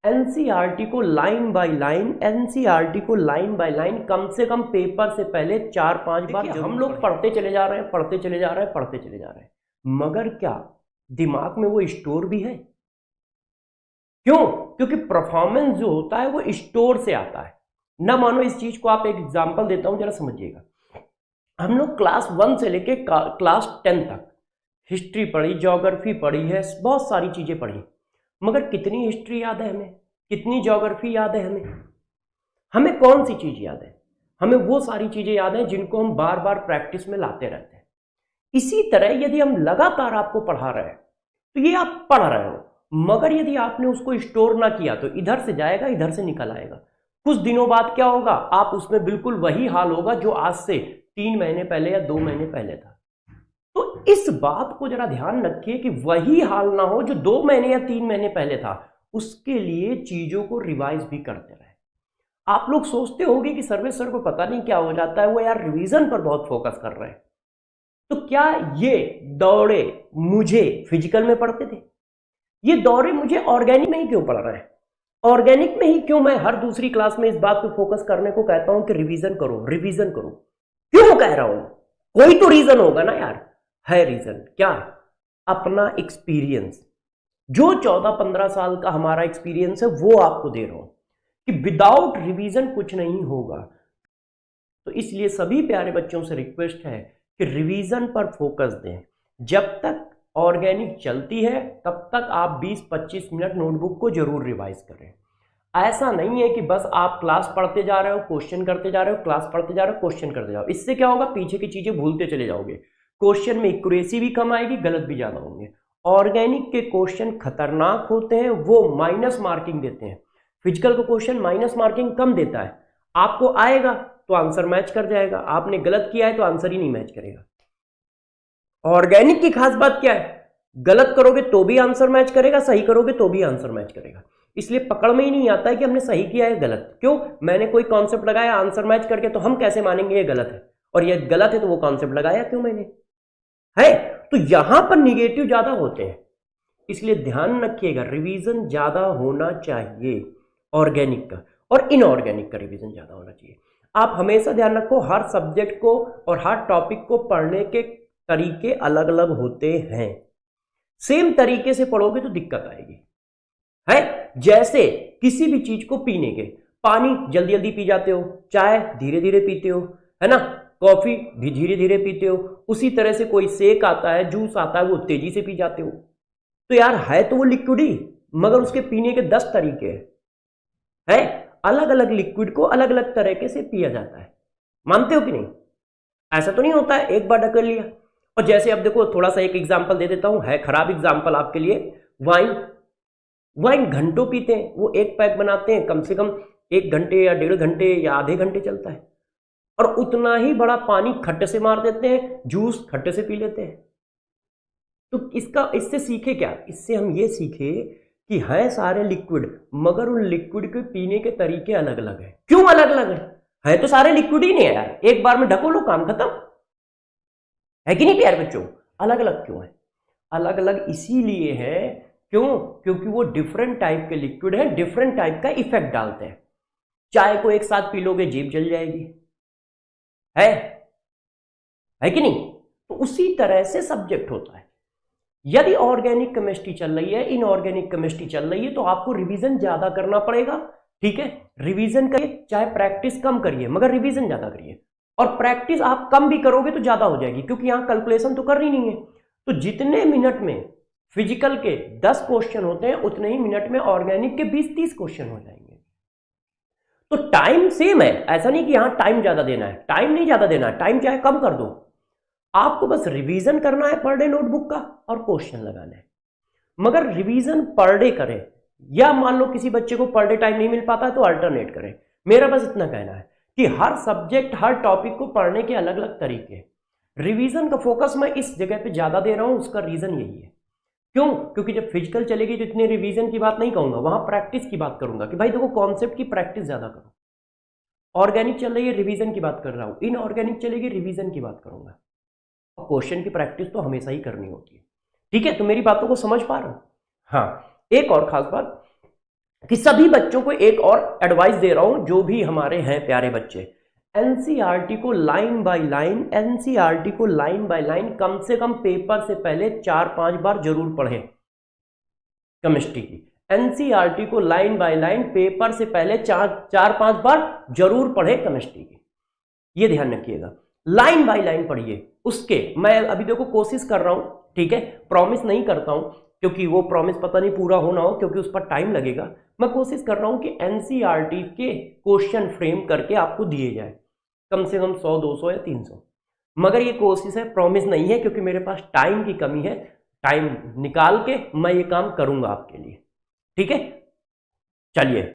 NCERT को line by line, NCERT को line by line कम से कम पेपर से पहले 4-5 बार हम लोग पढ़ते चले जा रहे हैं, पढ़ते चले जा रहे हैं, पढ़ते चले जा रहे हैं, मगर क्या दिमाग में वो स्टोर भी है? क्यों? क्योंकि परफॉर्मेंस जो होता है वो स्टोर से आता है ना। मानो इस चीज को आप एक एग्जांपल देता हूं, जरा समझिएगा। हम लोग क्लास 1 से लेके क्लास 10 तक हिस्ट्री पढ़ी, ज्योग्राफी पढ़ी है, बहुत सारी चीजें पढ़ी, मगर कितनी हिस्ट्री याद है हमें, कितनी ज्योग्राफी याद है हमें? हमें कौन सी चीज याद है? हमें वो सारी चीजें याद है जिनको हम बार बार प्रैक्टिस में लाते रहते हैं। इसी तरह यदि हम लगातार आपको पढ़ा रहे हैं तो ये आप पढ़ रहे हो, मगर यदि आपने उसको स्टोर ना किया तो इधर से जाएगा, इधर से निकल आएगा। कुछ दिनों बाद क्या होगा, आप उसमें बिल्कुल वही हाल होगा जो आज से 3 महीने पहले या 2 महीने पहले था। तो इस बात को जरा ध्यान रखिए कि वही हाल ना हो जो 2 महीने या 3 महीने पहले था। उसके लिए चीजों को रिवाइज भी करते रहे। आप लोग सोचते होंगे कि सर्वे सर को पता नहीं क्या हो जाता है, वो यार रिवीजन पर बहुत फोकस कर रहे हैं। तो क्या ये दौड़े मुझे फिजिकल में पढ़ते थे? ये दौरे मुझे ऑर्गेनिक में ही क्यों पढ़ रहे हैं? ऑर्गेनिक में ही क्यों मैं हर दूसरी क्लास में इस बात पे फोकस करने को कहता हूं कि रिवीजन करो, रिवीजन करो? क्यों कह रहा हूं? कोई तो रीजन होगा ना यार। है रीजन क्या? अपना एक्सपीरियंस, जो 14-15 साल का हमारा एक्सपीरियंस है वो आपको दे रहा हूं कि विदाउट रिवीजन कुछ नहीं होगा। तो इसलिए सभी प्यारे बच्चों से रिक्वेस्ट है कि रिवीजन पर फोकस दें। जब तक ऑर्गेनिक चलती है तब तक आप 20-25 मिनट नोटबुक को जरूर रिवाइज करें। ऐसा नहीं है कि बस आप क्लास पढ़ते जा रहे हो, क्वेश्चन करते जा रहे हो, क्लास पढ़ते जा रहे हो, क्वेश्चन करते जाओ। इससे क्या होगा, पीछे की चीजें भूलते चले जाओगे, क्वेश्चन में एक्यूरेसी भी कम आएगी, गलत भी ज्यादा होंगे। ऑर्गेनिक के क्वेश्चन खतरनाक होते हैं, वो माइनस मार्किंग देते हैं। फिजिकल का क्वेश्चन माइनस मार्किंग कम देता है, आपको आएगा तो आंसर मैच कर जाएगा, आपने गलत किया है तो आंसर ही नहीं मैच करेगा। ऑर्गेनिक की खास बात क्या है, गलत करोगे तो भी आंसर मैच करेगा, सही करोगे तो भी आंसर मैच करेगा। इसलिए पकड़ में ही नहीं आता है कि हमने सही किया है गलत। क्यों? मैंने कोई कॉन्सेप्ट लगाया आंसर मैच करके, तो हम कैसे मानेंगे ये गलत है? और ये गलत है तो वो कॉन्सेप्ट लगाया क्यों मैंने? है तो यहां पर निगेटिव ज्यादा होते हैं। इसलिए ध्यान रखिएगा, रिवीजन ज्यादा होना चाहिए ऑर्गेनिक का, और इनऑर्गेनिक का रिवीजन ज्यादा होना चाहिए। आप हमेशा ध्यान रखो, हर सब्जेक्ट को और हर टॉपिक को पढ़ने के तरीके अलग अलग होते हैं। सेम तरीके से पढ़ोगे तो दिक्कत आएगी। है जैसे किसी भी चीज को पीने के, पानी जल्दी जल्दी पी जाते हो, चाय धीरे धीरे पीते हो, है ना, कॉफी भी धीरे धीरे पीते हो। उसी तरह से कोई शेक आता है, जूस आता है, वो तेजी से पी जाते हो। तो यार है तो वो लिक्विड ही, मगर उसके पीने के 10 तरीके हैं। अलग अलग लिक्विड को अलग अलग तरीके से पिया जाता है। मानते हो कि नहीं? ऐसा तो नहीं होता है एक बार ढकेल लिया। और जैसे अब देखो, थोड़ा सा एक एग्जांपल दे देता हूं, है खराब एग्जांपल आपके लिए। वाइन, वाइन घंटों पीते हैं, वो एक पैक बनाते हैं, कम से कम 1 घंटे या 1.5 घंटे या आधे घंटे चलता है, और उतना ही बड़ा पानी खट्टे से मार देते हैं, जूस खट्टे से पी लेते हैं। तो इससे सीखे क्या? इससे हम ये सीखे कि है सारे लिक्विड, मगर उन लिक्विड के पीने के तरीके अलग अलग है। क्यों अलग अलग है तो सारे लिक्विड ही नहीं है यार, एक बार में ढको लो, काम खत्म। है कि नहीं प्यारे बच्चों? अलग अलग क्यों है? अलग अलग इसीलिए है, क्यों? क्योंकि वो डिफरेंट टाइप के लिक्विड है, डिफरेंट टाइप का इफेक्ट डालते हैं। चाय को एक साथ पी लोगे, जीभ जल जाएगी, है कि नहीं? तो उसी तरह से सब्जेक्ट होता है। यदि ऑर्गेनिक केमिस्ट्री चल रही है, इनऑर्गेनिक केमिस्ट्री चल रही है, तो आपको रिवीजन ज्यादा करना पड़ेगा। ठीक है, रिवीजन करिए, चाहे प्रैक्टिस कम करिए, मगर रिवीजन ज्यादा करिए। और प्रैक्टिस आप कम भी करोगे तो ज्यादा हो जाएगी, क्योंकि यहां कैलकुलेशन तो करनी नहीं है। तो जितने मिनट में फिजिकल के 10 क्वेश्चन होते हैं, उतने ही मिनट में ऑर्गेनिक के 20-30 क्वेश्चन हो जाएंगे। तो टाइम सेम है, ऐसा नहीं कि यहां टाइम ज्यादा देना है, टाइम नहीं ज्यादा देना है, टाइम चाहे कम कर दो, आपको बस रिवीजन करना है पर डे नोटबुक का, और क्वेश्चन लगाना है। मगर रिवीजन पर डे करें, या मान लो किसी बच्चे को पर डे टाइम नहीं मिल पाता है तो अल्टरनेट करें। मेरा बस इतना कहना है कि हर सब्जेक्ट, हर टॉपिक को पढ़ने के अलग अलग तरीके। रिवीजन का फोकस मैं इस जगह पे ज्यादा दे रहा हूं, उसका रीजन यही है। क्यों? क्योंकि जब फिजिकल चलेगी तो इतने रिवीजन की बात नहीं कहूंगा, वहां प्रैक्टिस की बात करूंगा कि भाई देखो कॉन्सेप्ट की प्रैक्टिस ज्यादा करो। ऑर्गेनिक चल रही है, रिवीजन की बात कर रहा हूं, इनऑर्गेनिक चलेगी, रिवीजन की बात करूंगा। क्वेश्चन की प्रैक्टिस तो हमेशा ही करनी होती है। ठीक है, तो मेरी बातों को समझ पा रहे हो? हाँ, एक और खास बात, कि सभी बच्चों को एक और एडवाइस दे रहा हूं, जो भी हमारे हैं प्यारे बच्चे, एनसीईआरटी को लाइन बाय लाइन, एनसीईआरटी को लाइन बाय लाइन कम से कम पेपर से पहले 4-5 बार जरूर पढ़ें केमिस्ट्री की। एनसीईआरटी को लाइन बाय लाइन पेपर से पहले 4-5 बार जरूर पढ़े केमिस्ट्री की, ये ध्यान रखिएगा। लाइन बाय लाइन पढ़िए। उसके मैं अभी देखो कोशिश कर रहा हूं, ठीक है, प्रॉमिस नहीं करता हूं क्योंकि वो प्रॉमिस पता नहीं पूरा होना हो, क्योंकि उस पर टाइम लगेगा। मैं कोशिश कर रहा हूं कि एनसीईआरटी के क्वेश्चन फ्रेम करके आपको दिए जाए, कम से कम 100, 200 या 300। मगर ये कोशिश है, प्रॉमिस नहीं है, क्योंकि मेरे पास टाइम की कमी है। टाइम निकाल के मैं ये काम करूंगा आपके लिए, ठीक है। चलिए।